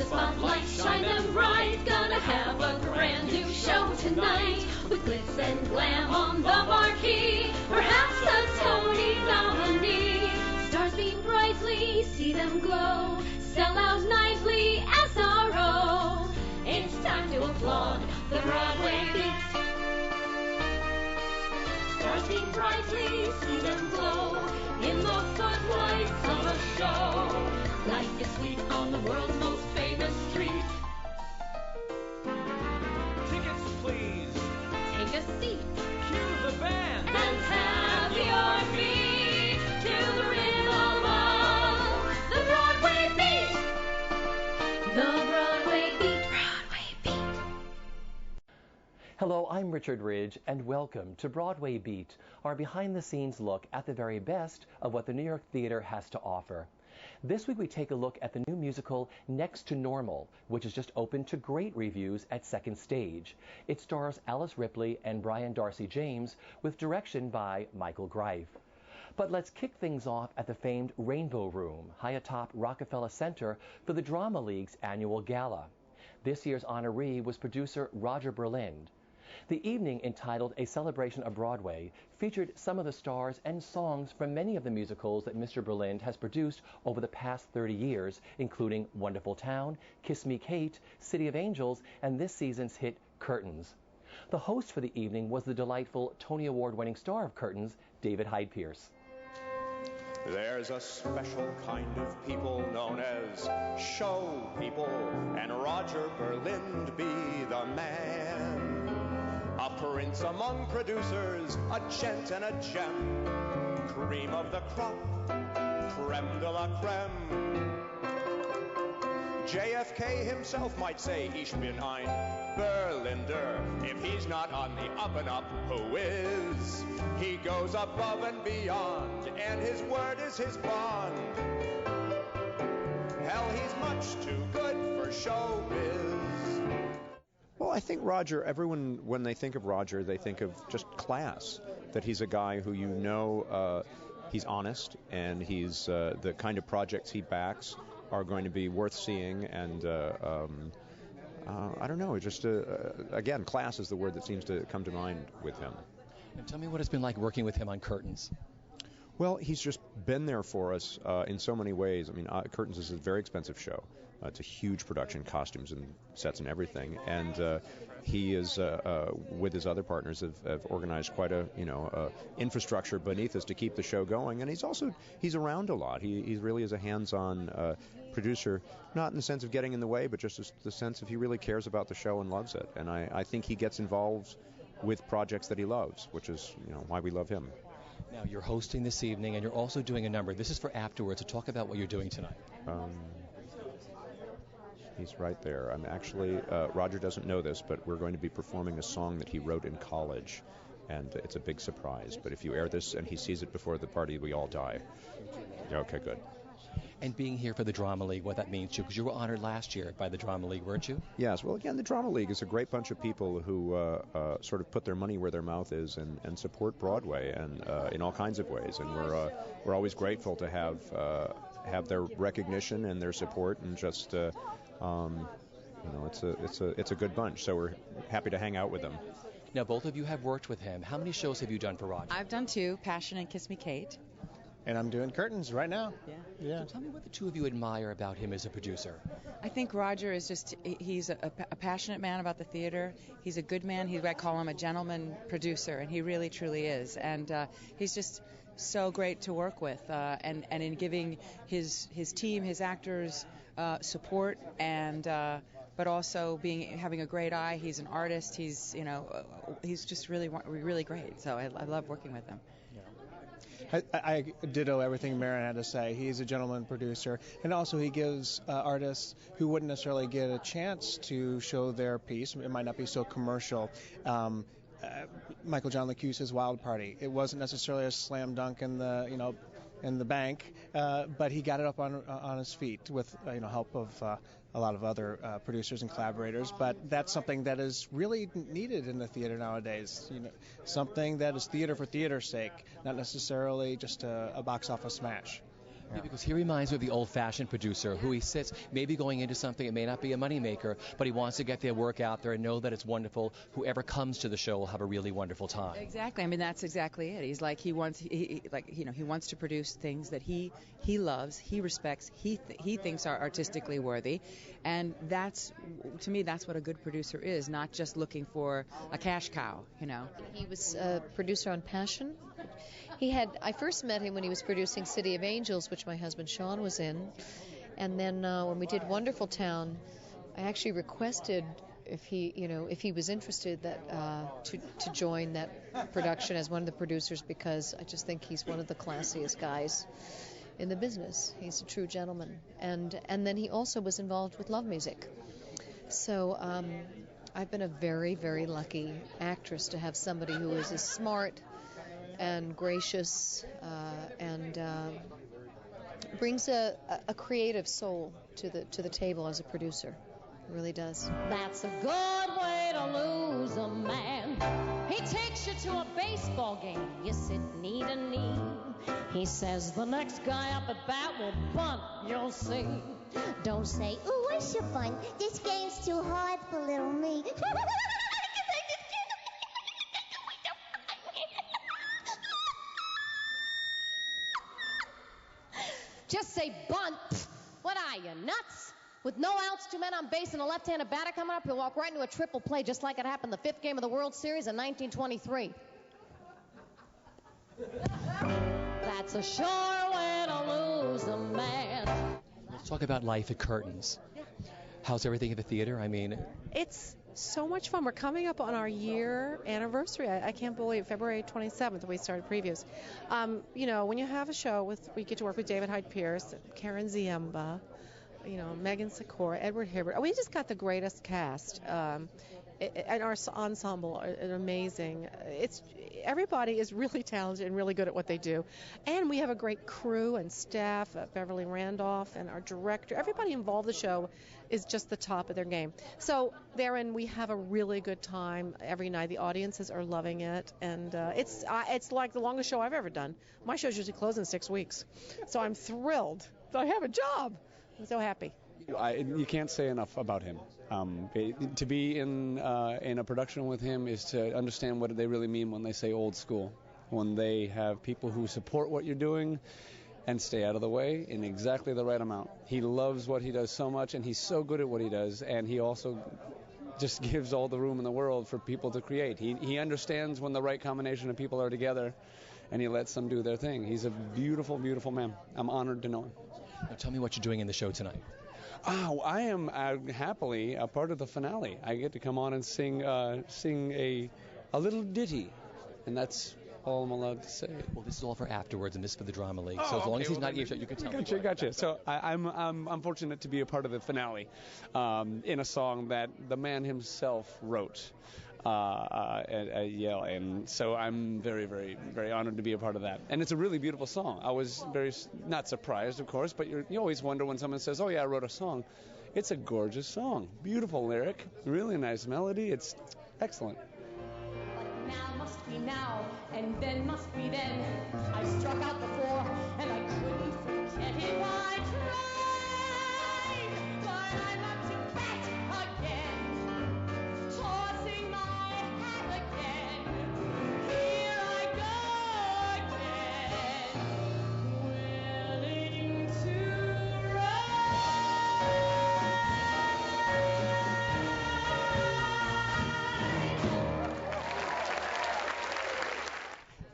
spotlight, shine them bright. Gonna have a brand new show tonight with glitz and glam on the marquee. Perhaps a Tony nominee. Stars beam brightly, see them glow. Sell out nightly, SRO. It's time to applaud the Broadway Beat. Stars beam brightly, see them glow in the footlights of a show. Life is sweet on the world's most famous street. Tickets, please. Take a seat Cue the band. and have your feet to the rhythm of the Broadway Beat. The Broadway Beat. Broadway Beat. Hello, I'm Richard Ridge, and welcome to Broadway Beat, our behind-the-scenes look at the very best of what the New York theater has to offer. This week we take a look at the new musical Next to Normal, which has just opened to great reviews at Second Stage. It stars Alice Ripley and Brian Darcy James, with direction by Michael Greif. But let's kick things off at the famed Rainbow Room, high atop Rockefeller Center, for the Drama League's annual gala. This year's honoree was producer Roger Berlind. The evening, entitled A Celebration of Broadway, featured some of the stars and songs from many of the musicals that Mr. Berlind has produced over the past 30 years, including Wonderful Town, Kiss Me Kate, City of Angels, and this season's hit Curtains. The host for the evening was the delightful Tony Award-winning star of Curtains, David Hyde Pierce. There's a special kind of people known as show people, and Roger Berlind be the man. A prince among producers, a gent and a gem, cream of the crop, creme de la creme. JFK himself might say, Ich bin ein Berlinder. If he's not on the up and up, who is? He goes above and beyond, and his word is his bond. Hell, he's much too good for showbiz. Well, I think Roger, everyone, when they think of Roger, they think of just class, that he's a guy who he's honest, and he's the kind of projects he backs are going to be worth seeing, and I don't know, just, again, class is the word that seems to come to mind with him. And tell me what it's been like working with him on Curtains. Well, he's just been there for us in so many ways. I mean, Curtains is a very expensive show. It's a huge production, costumes and sets and everything. And he is, with his other partners, have organized quite a infrastructure beneath us to keep the show going. And he's around a lot. He really is a hands-on producer, not in the sense of getting in the way, but just the sense of he really cares about the show and loves it. And I think he gets involved with projects that he loves, which is why we love him. Now, you're hosting this evening, and you're also doing a number. This is for afterwards, so talk about what you're doing tonight. He's right there. I'm actually, Roger doesn't know this, but we're going to be performing a song that he wrote in college, and it's a big surprise. But if you air this and he sees it before the party, we all die. Okay, good. And being here for the Drama League, what that means to you, because you were honored last year by the Drama League, weren't you? Yes. Well, again, the Drama League is a great bunch of people who sort of put their money where their mouth is and support Broadway and in all kinds of ways. And we're always grateful to have their recognition and their support, and just it's a good bunch. So we're happy to hang out with them. Now, both of you have worked with him. How many shows have you done for Roger? I've done 2, Passion and Kiss Me Kate. And I'm doing Curtains right now. Yeah. So tell me what the two of you admire about him as a producer. I think Roger is he's a passionate man about the theater. He's a good man. I call him a gentleman producer, and he really, truly is. And he's just so great to work with, and in giving his team, his actors, support, and but also having a great eye. He's an artist. He's just really great. So I love working with him. I ditto everything Marin had to say. He's a gentleman producer, and also he gives artists who wouldn't necessarily get a chance to show their piece. It might not be so commercial. Michael John LaCuise's Wild Party. It wasn't necessarily a slam dunk in the bank, but he got it up on his feet with help of a lot of other producers and collaborators. But that's something that is really needed in the theater nowadays. Something that is theater for theater's sake, not necessarily just a box office smash. Yeah, because he reminds me of the old-fashioned producer who he sits maybe going into something that may not be a moneymaker, but he wants to get their work out there and know that it's wonderful. Whoever comes to the show will have a really wonderful time. Exactly. I mean, that's exactly it. He's like he wants to produce things that he loves, he respects, he thinks are artistically worthy, and that's, to me, that's what a good producer is, not just looking for a cash cow, you know. He was a producer on Passion. I first met him when he was producing City of Angels, which my husband Sean was in, and then when we did Wonderful Town, I actually requested if he was interested to join that production as one of the producers, because I just think he's one of the classiest guys in the business. He's a true gentleman, and then he also was involved with Love Music. So I've been a very, very lucky actress to have somebody who is as smart and gracious and brings a creative soul to the table as a producer. It really does. That's a good way to lose a man. He takes you to a baseball game. You sit knee to knee. He says the next guy up at bat will bunt. You'll see. Don't say, ooh, I should bunt. This game's too hard for little me. Just say bunt. What are you, nuts? With no outs, 2 men on base, and a left-handed batter coming up, he'll walk right into a triple play, just like it happened the 5th game of the World Series in 1923. That's a sure way to lose a man. Let's talk about life at Curtains. How's everything at the theater? I mean, it's so much fun. We're coming up on our year anniversary. I can't believe February 27th we started previews. When you have a show we get to work with David Hyde Pierce, Karen Ziemba, Megan Sikora, Edward Hibbert. We just got the greatest cast. And our ensemble are amazing. Everybody is really talented and really good at what they do. And we have a great crew and staff, Beverly Randolph and our director. Everybody involved in the show is just the top of their game. So therein we have a really good time every night. The audiences are loving it, and it's like the longest show I've ever done. My shows usually close in 6 weeks. So I'm thrilled. I have a job. I'm so happy. You can't say enough about him. To be in a production with him is to understand what they really mean when they say old school. When they have people who support what you're doing and stay out of the way in exactly the right amount. He loves what he does so much, and he's so good at what he does, and he also just gives all the room in the world for people to create. He understands when the right combination of people are together, and he lets them do their thing. He's a beautiful, beautiful man. I'm honored to know him. Now tell me what you're doing in the show tonight. Oh, I am happily a part of the finale. I get to come on and sing a little ditty, and that's all I'm allowed to say. Well, this is all for afterwards, and this is for the Drama League. So as long as he's not here, you can tell me. Gotcha. So I'm fortunate to be a part of the finale in a song that the man himself wrote. And so I'm very, very, very honored to be a part of that. And it's a really beautiful song. I was very, not surprised, of course, but you always wonder when someone says, oh, yeah, I wrote a song. It's a gorgeous song. Beautiful lyric, really nice melody. It's excellent. But now must be now, and then must be then. I struck out before, and I couldn't forget if I tried. But I'm up to bat again, tossing my hat again. Here I go again, willing to ride.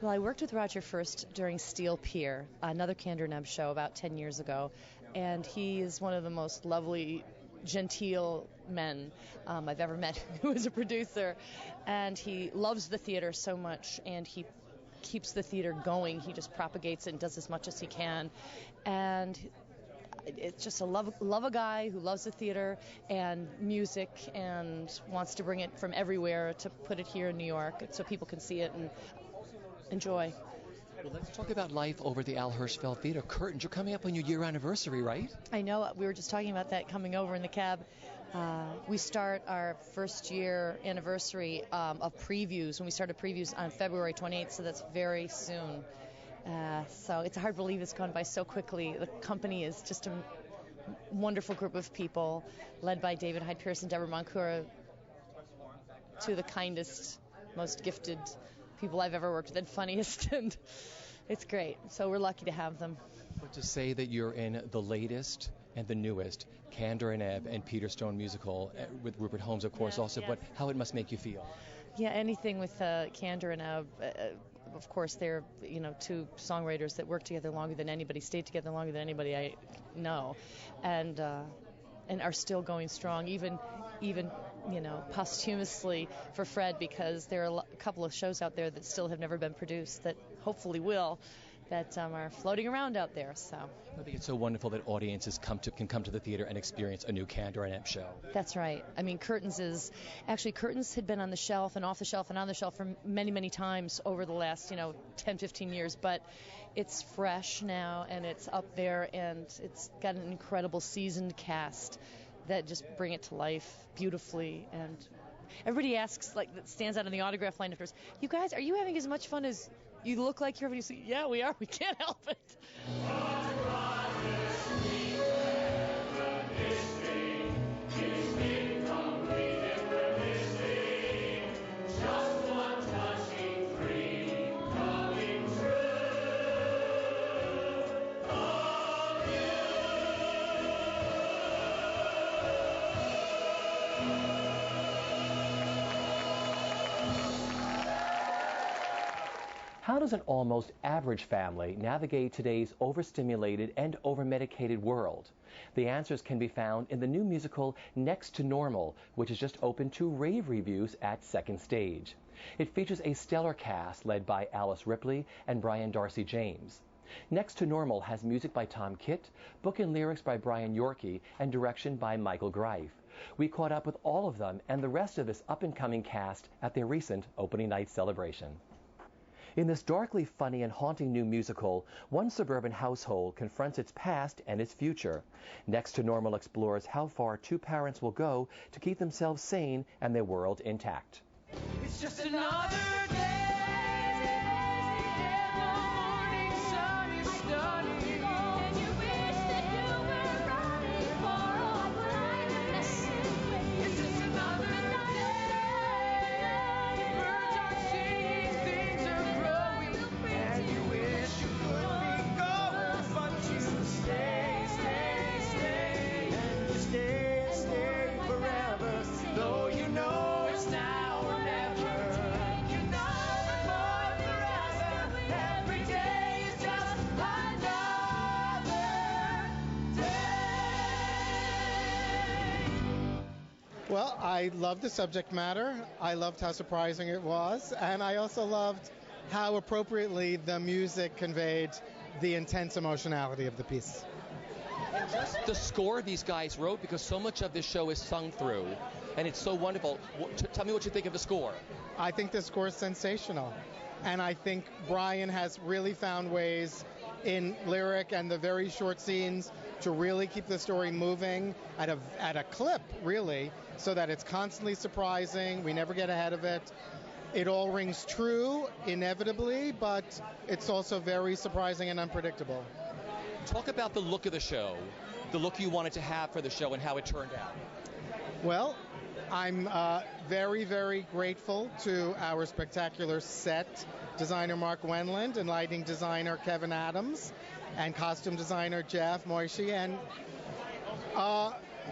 Well, I worked with Roger first during Steel Pier, another Kander Neb show about 10 years ago, and he is one of the most lovely, genteel men I've ever met who is a producer, and he loves the theater so much, and he keeps the theater going. He just propagates it and does as much as he can, and it's just love a guy who loves the theater and music and wants to bring it from everywhere to put it here in New York so people can see it and enjoy. Well, let's talk about life over at the Al Hirschfeld Theater. Curtains, you're coming up on your year anniversary, right? I know. We were just talking about that coming over in the cab. We start our first year anniversary of previews, when we started previews on February 28th, so that's very soon. So it's hard to believe it's gone by so quickly. The company is just a wonderful group of people, led by David Hyde Pierce and Deborah Moncura, two of the kindest, most gifted people I've ever worked with, and funniest, and it's great. So we're lucky to have them. But to say that you're in the latest and the newest Candor and Ebb and Peter Stone musical with Rupert Holmes, of course, also, but how it must make you feel. Yeah, anything with Candor and Ebb. Of course, they're two songwriters that work together longer than anybody, stayed together longer than anybody I know, and are still going strong, even posthumously for Fred, because there are a couple of shows out there that still have never been produced that hopefully will, that are floating around out there. So I think it's so wonderful that audiences can come to the theater and experience a new Candor and Ebb show. That's right. I mean, Curtains had been on the shelf and off the shelf and on the shelf for many, many times over the last 10, 15 years, but it's fresh now and it's up there, and it's got an incredible seasoned cast that just bring it to life beautifully. And everybody asks, that stands out in the autograph line afterwards, you guys, are you having as much fun as you look like you're having? Yeah, we are. We can't help it. How does an almost average family navigate today's overstimulated and overmedicated world? The answers can be found in the new musical Next to Normal, which is just opened to rave reviews at Second Stage. It features a stellar cast led by Alice Ripley and Brian Darcy James. Next to Normal has music by Tom Kitt, book and lyrics by Brian Yorkey, and direction by Michael Greif. We caught up with all of them and the rest of this up-and-coming cast at their recent opening night celebration. In this darkly funny and haunting new musical, one suburban household confronts its past and its future. Next to Normal explores how far two parents will go to keep themselves sane and their world intact. It's just another day. The morning sun is stunning. And you wish that you were running for all brightness. It's just another day. Birds are singing, things are growing, and you wish you could be going, but you stay, stay, stay, and you stay, stay forever, though you know it's now or never. You know it's more forever. Every day is just another day. Well, I loved the subject matter. I loved how surprising it was. And I also loved how appropriately the music conveyed the intense emotionality of the piece. Just the score these guys wrote, because so much of this show is sung through, and it's so wonderful. Tell me what you think of the score. I think the score is sensational. And I think Brian has really found ways in lyric and the very short scenes to really keep the story moving at a clip, really, so that it's constantly surprising. We never get ahead of it. It all rings true, inevitably, but it's also very surprising and unpredictable. Talk about the look of the show, the look you wanted to have for the show and how it turned out. Well, I'm very, very grateful to our spectacular set designer Mark Wendland and lighting designer Kevin Adams and costume designer Jeff Moishi. And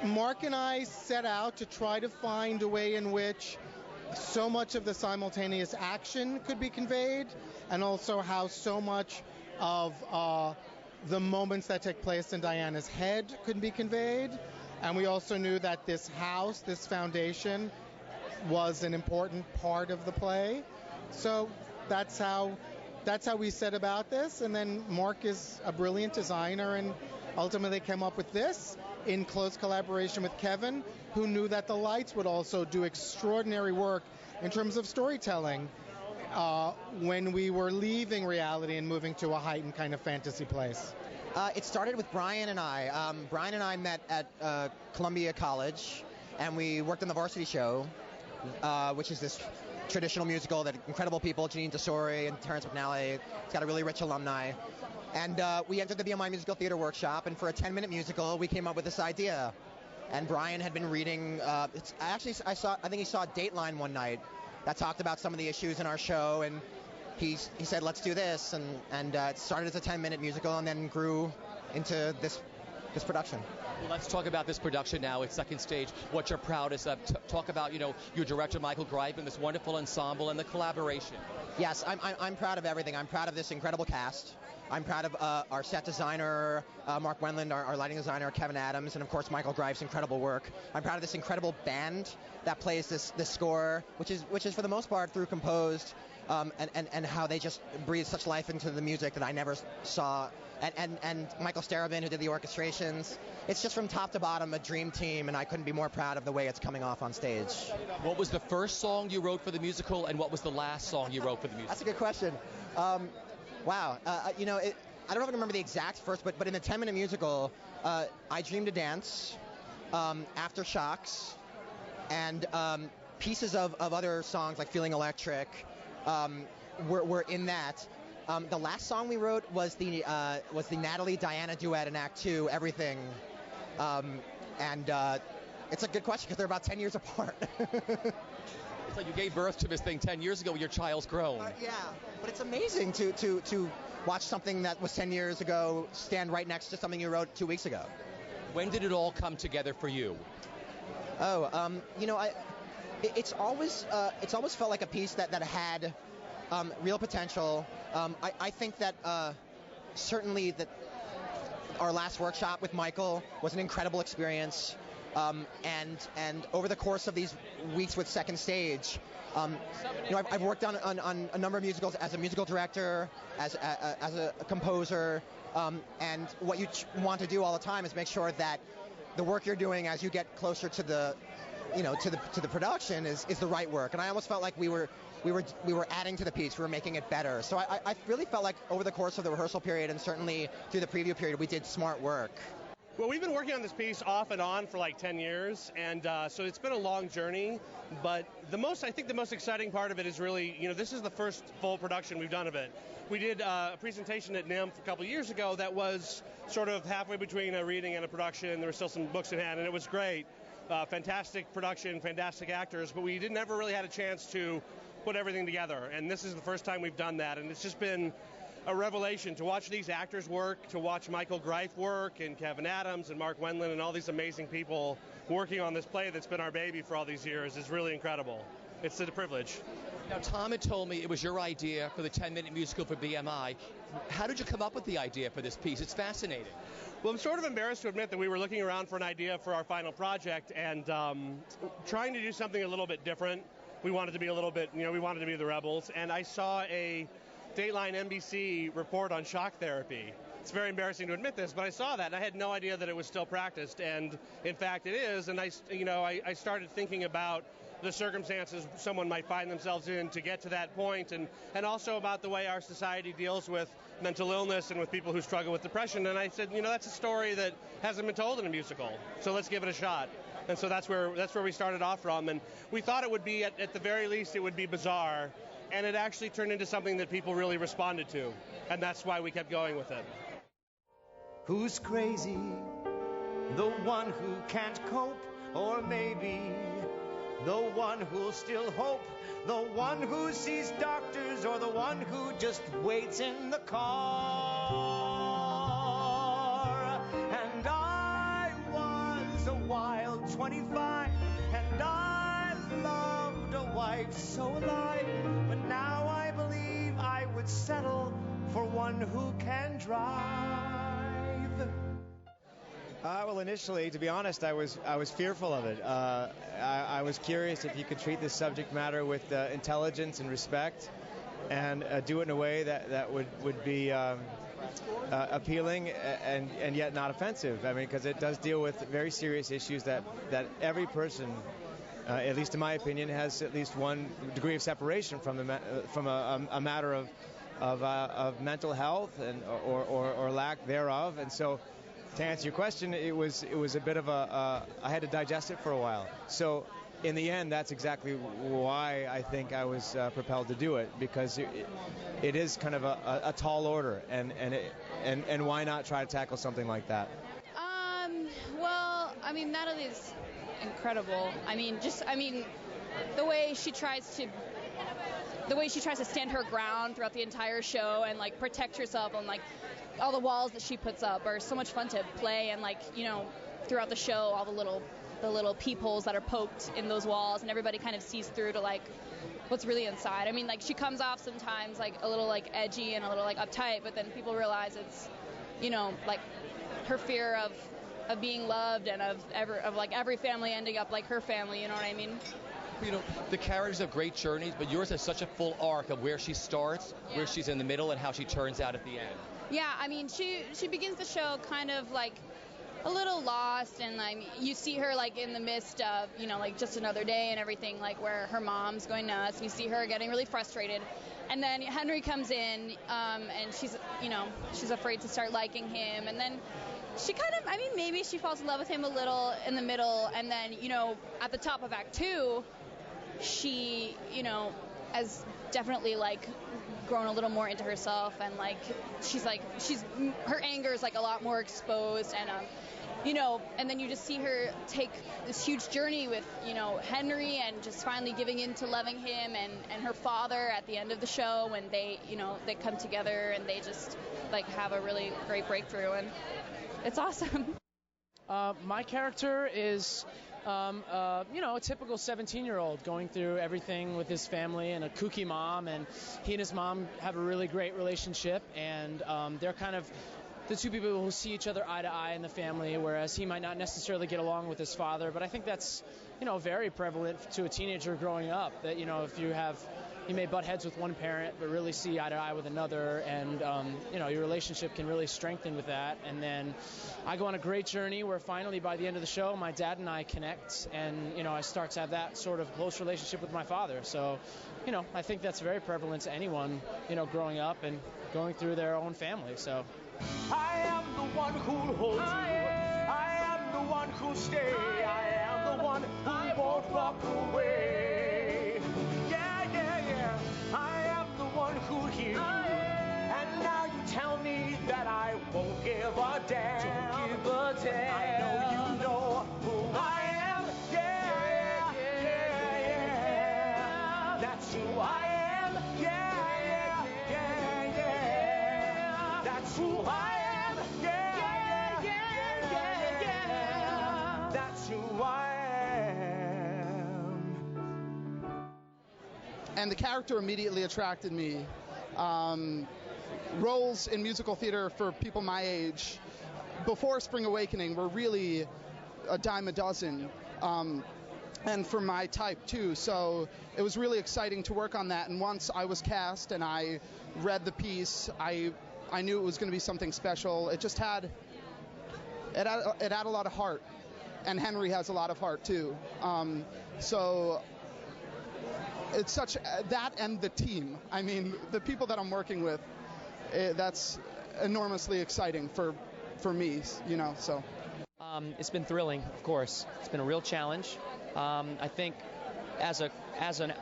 Mark and I set out to try to find a way in which so much of the simultaneous action could be conveyed, and also how so much of the moments that take place in Diana's head could be conveyed. And we also knew that this house, this foundation, was an important part of the play. So that's how we set about this. And then Mark is a brilliant designer and ultimately came up with this in close collaboration with Kevin, who knew that the lights would also do extraordinary work in terms of storytelling when we were leaving reality and moving to a heightened kind of fantasy place. It started with Brian and I. Brian and I met at Columbia College, and we worked on the Varsity Show, which is this traditional musical, that incredible people, Janine Tesori and Terrence McNally. It's got a really rich alumni. And we entered the BMI Musical Theater Workshop, and for a 10-minute musical, we came up with this idea. And Brian had been reading, I think he saw Dateline one night that talked about some of the issues in our show, and he said, let's do this, and it started as a 10-minute musical and then grew into this production. Well, let's talk about this production now. It's second stage. What you're proudest of? Talk about, your director, Michael Greif, and this wonderful ensemble and the collaboration. Yes, I'm proud of everything. I'm proud of this incredible cast. I'm proud of our set designer, Mark Wendland, our lighting designer, Kevin Adams, and of course Michael Greif's incredible work. I'm proud of this incredible band that plays this score, which is for the most part through composed, and how they just breathe such life into the music that I never saw. And Michael Starobin, who did the orchestrations. It's just from top to bottom a dream team, and I couldn't be more proud of the way it's coming off on stage. What was the first song you wrote for the musical, and what was the last song you wrote for the musical? That's a good question. Wow. I don't know if I remember the exact first, but in the 10-minute musical, I Dream to Dance, Aftershocks, and pieces of other songs like Feeling Electric were in that. The last song we wrote was the Natalie Diana duet in Act 2, Everything, and it's a good question because they're about 10 years apart. It's like you gave birth to this thing 10 years ago when your child's grown. Yeah, but it's amazing to watch something that was 10 years ago stand right next to something you wrote 2 weeks ago. When did it all come together for you? It's always felt like a piece that had real potential. I think that certainly that our last workshop with Michael was an incredible experience. And over the course of these weeks with Second Stage, I've worked on a number of musicals as a musical director, as a composer, and what you want to do all the time is make sure that the work you're doing as you get closer to the production is the right work. And I almost felt like we were adding to the piece, we were making it better. So I really felt like over the course of the rehearsal period and certainly through the preview period, we did smart work. Well, we've been working on this piece off and on for like 10 years, and so it's been a long journey, but I think the most exciting part of it is really, this is the first full production we've done of it. We did a presentation at NIMF a couple years ago that was sort of halfway between a reading and a production. There were still some books in hand, and it was great. Fantastic production, fantastic actors, but we never really had a chance to put everything together, and this is the first time we've done that, and it's just been a revelation to watch these actors work, to watch Michael Greif work, and Kevin Adams and Mark Wendland and all these amazing people working on this play that's been our baby for all these years is really incredible. It's a privilege. Now, Tom had told me it was your idea for the 10-minute musical for BMI. How did you come up with the idea for this piece? It's fascinating. Well, I'm sort of embarrassed to admit that we were looking around for an idea for our final project and trying to do something a little bit different. We wanted to be a little bit, we wanted to be the rebels, and I saw a Dateline NBC report on shock therapy. It's very embarrassing to admit this, but I saw that and I had no idea that it was still practiced, and in fact it is. And I started thinking about the circumstances someone might find themselves in to get to that point, and also about the way our society deals with mental illness and with people who struggle with depression. And I said, that's a story that hasn't been told in a musical, so let's give it a shot. And so that's where we started off from, and we thought it would be at the very least it would be bizarre. And it actually turned into something that people really responded to. And that's why we kept going with it. Who's crazy? The one who can't cope? Or maybe the one who'll still hope? The one who sees doctors? Or the one who just waits in the car? And I was a wild 25, and I loved a wife so alive. But now I believe I would settle for one who can drive. Well, initially, to be honest, I was fearful of it. I was curious if you could treat this subject matter with intelligence and respect, and do it in a way that would be appealing and yet not offensive. I mean, because it does deal with very serious issues that every person, at least in my opinion, has at least one degree of separation from a matter of mental health and or lack thereof. And so, to answer your question, it was a bit of I had to digest it for a while. So in the end, that's exactly why I think I was propelled to do it, because it is kind of a tall order, and why not try to tackle something like that? Well, I mean, Natalie's incredible. I mean, the way she tries to stand her ground throughout the entire show and like protect herself on like all the walls that she puts up are so much fun to play, and like, you know, throughout the show, all the little peepholes that are poked in those walls, and everybody kind of sees through to like what's really inside. I mean, like, she comes off sometimes like a little like edgy and a little like uptight, but then people realize it's, you know, like her fear of being loved and of like every family ending up like her family, you know what I mean? You know, the characters have great journeys, but yours has such a full arc of where she starts, where she's in the middle, and how she turns out at the end. Yeah, I mean, she begins the show kind of like a little lost, and like you see her like in the midst of, you know, like Just Another Day and everything, like where her mom's going nuts, and you see her getting really frustrated. And then Henry comes in, and she's afraid to start liking him, and then she kind of, I mean, maybe she falls in love with him a little in the middle, and then, you know, at the top of Act 2, she, you know, has definitely like grown a little more into herself, and like her anger is like a lot more exposed, and you know, and then you just see her take this huge journey with, you know, Henry, and just finally giving in to loving him, and her father at the end of the show when they, you know, they come together and they just like have a really great breakthrough, and it's awesome. My character is, you know, a typical 17-year-old going through everything with his family and a kooky mom, and he and his mom have a really great relationship, and they're kind of the two people who see each other eye to eye in the family, whereas he might not necessarily get along with his father. But I think that's, you know, very prevalent to a teenager growing up, that, you know, if you may butt heads with one parent but really see eye to eye with another, and you know, your relationship can really strengthen with that. And then I go on a great journey where finally by the end of the show my dad and I connect, and, you know, I start to have that sort of close relationship with my father. So, you know, I think that's very prevalent to anyone, you know, growing up and going through their own family. So I am the one who'll hold you. I am the one who'll stay. I am the one who won't walk away. Yeah, yeah, yeah. I am the one who'll hear you. And now you tell me that I won't give a damn. Don't give a damn. I know you know who I am. Yeah, yeah, yeah. That's who I am. Yeah, yeah, yeah, yeah. That's who I am. Yeah, yeah, yeah, yeah, yeah. That's who I am. And the character immediately attracted me. Roles in musical theater for people my age before Spring Awakening were really a dime a dozen, and for my type too. So it was really exciting to work on that. And once I was cast and I read the piece, I knew it was going to be something special. It had a lot of heart, and Henry has a lot of heart too. So it's such that, and the team. I mean, the people that I'm working with. That's enormously exciting for me, you know. So it's been thrilling, of course. It's been a real challenge. I think as an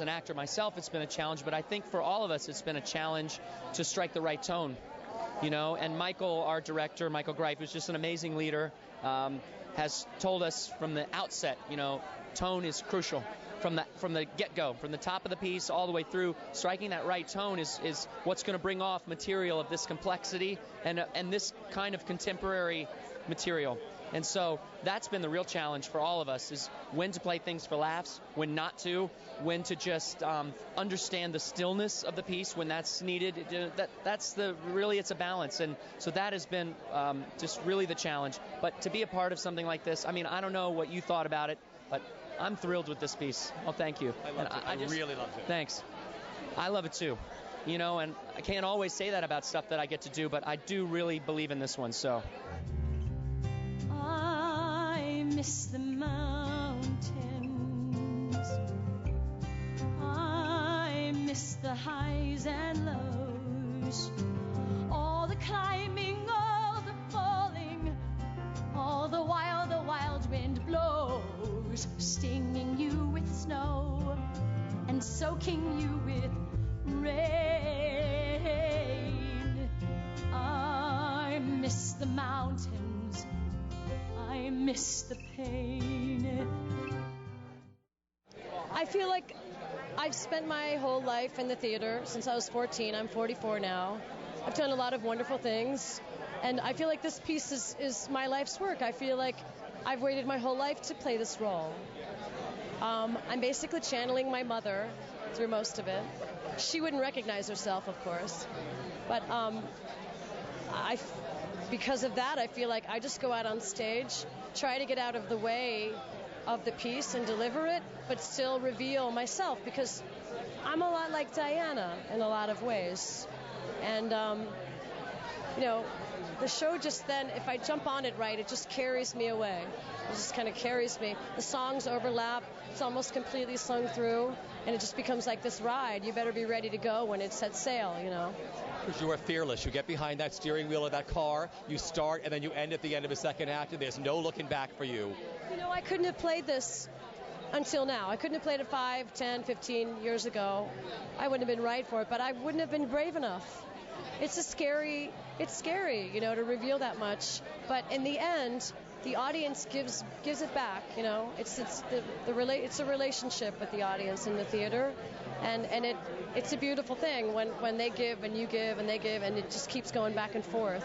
actor myself, it's been a challenge, but I think for all of us, it's been a challenge to strike the right tone, you know. And Michael, our director, Michael Greif, who's just an amazing leader, has told us from the outset, you know, tone is crucial. From the get-go, from the top of the piece all the way through, striking that right tone is what's going to bring off material of this complexity and this kind of contemporary material. And so that's been the real challenge for all of us, is when to play things for laughs, when not to, when to just understand the stillness of the piece when that's needed. Really it's a balance. And so that has been just really the challenge. But to be a part of something like this, I mean, I don't know what you thought about it, but I'm thrilled with this piece. Oh, thank you. I loved it. I really loved it. Thanks. I love it too. You know, and I can't always say that about stuff that I get to do, but I do really believe in this one, so. I miss the mountains. I miss the highs and lows. All the climbing, all the falling, all the while the wild wind blows, stinging soaking you with rain. I miss the mountains, I miss the pain. I feel like I've spent my whole life in the theater since I was 14. I'm 44 now. I've done a lot of wonderful things, and I feel like this piece is my life's work. I feel like I've waited my whole life to play this role. I'm basically channeling my mother through most of it. She wouldn't recognize herself, of course, but because of that, I feel like I just go out on stage, try to get out of the way of the piece and deliver it, but still reveal myself, because I'm a lot like Diana in a lot of ways. And, the show just then, if I jump on it right, it just carries me away. It just kind of carries me. The songs overlap. It's almost completely sung through, and it just becomes like this ride. You better be ready to go when it sets sail, Because you are fearless. You get behind that steering wheel of that car, you start, and then you end at the end of a second act, and there's no looking back for you. I couldn't have played this until now. I couldn't have played it 5, 10, 15 years ago. I wouldn't have been right for it, but I wouldn't have been brave enough. It's scary, to reveal that much. But in the end, the audience gives it back. It's a relationship with the audience in the theater, and it's a beautiful thing when they give and you give and they give, and it just keeps going back and forth.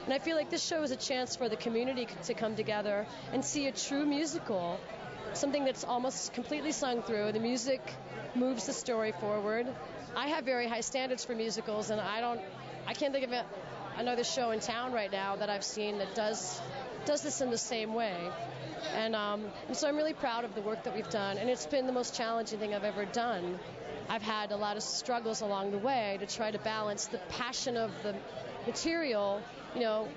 And I feel like this show is a chance for the community to come together and see a true musical, something that's almost completely sung through. The music moves the story forward. I have very high standards for musicals, and I can't think of another show in town right now that I've seen that does this in the same way. And so I'm really proud of the work that we've done, and it's been the most challenging thing I've ever done. I've had a lot of struggles along the way to try to balance the passion of the material,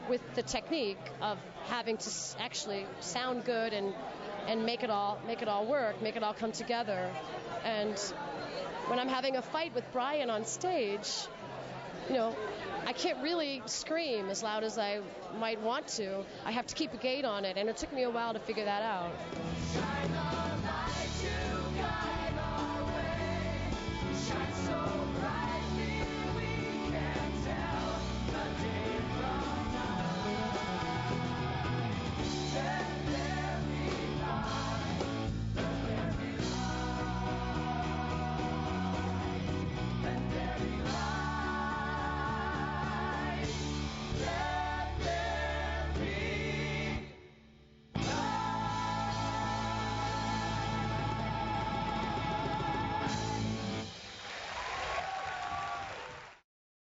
with the technique of having to actually sound good and make it all work, make it all come together. And when I'm having a fight with Brian on stage, I can't really scream as loud as I might want to. I have to keep a gate on it, and it took me a while to figure that out.